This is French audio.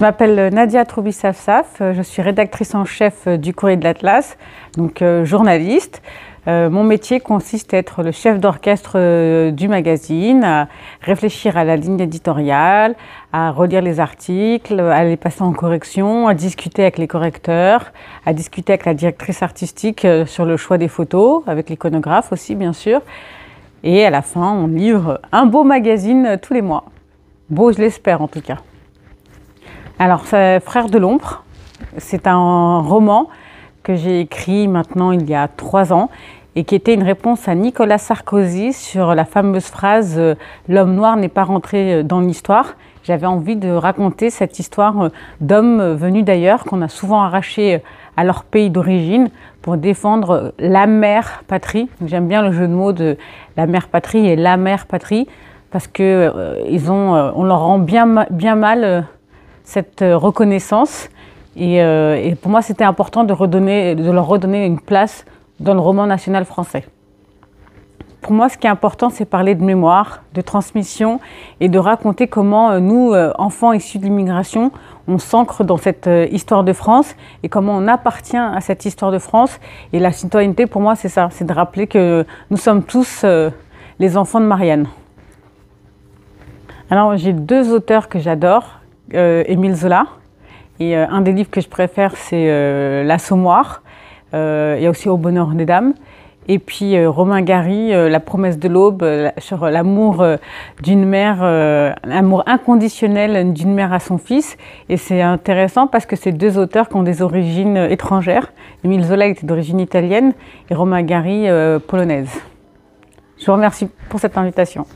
m'appelle Nadia Troubi-Safsaf, je suis rédactrice en chef du Courrier de l'Atlas, donc journaliste. Mon métier consiste à être le chef d'orchestre du magazine, à réfléchir à la ligne éditoriale, à relire les articles, à les passer en correction, à discuter avec les correcteurs, à discuter avec la directrice artistique sur le choix des photos, avec l'iconographe aussi bien sûr. Et à la fin, on livre un beau magazine tous les mois. Beau, je l'espère en tout cas. Alors, Frères de l'ombre, c'est un roman que j'ai écrit maintenant il y a 3 ans et qui était une réponse à Nicolas Sarkozy sur la fameuse phrase « L'homme noir n'est pas rentré dans l'histoire ». J'avais envie de raconter cette histoire d'hommes venus d'ailleurs, qu'on a souvent arrachés à leur pays d'origine pour défendre la mère patrie. J'aime bien le jeu de mots de la mère patrie et la mère patrie parce que on leur rend bien mal cette reconnaissance. Et pour moi, c'était important de leur redonner une place dans le roman national français. Pour moi, ce qui est important, c'est parler de mémoire, de transmission et de raconter comment nous, enfants issus de l'immigration, on s'ancre dans cette histoire de France et comment on appartient à cette histoire de France. Et la citoyenneté, pour moi, c'est ça, c'est de rappeler que nous sommes tous les enfants de Marianne. Alors, j'ai 2 auteurs que j'adore, Émile Zola. Et un des livres que je préfère, c'est L'Assommoir. Il y a aussi Au bonheur des dames. Et puis Romain Gary, La promesse de l'aube, sur l'amour d'une mère, l'amour inconditionnel d'une mère à son fils. Et c'est intéressant parce que c'est 2 auteurs qui ont des origines étrangères. Émile Zola était d'origine italienne et Romain Gary polonaise. Je vous remercie pour cette invitation.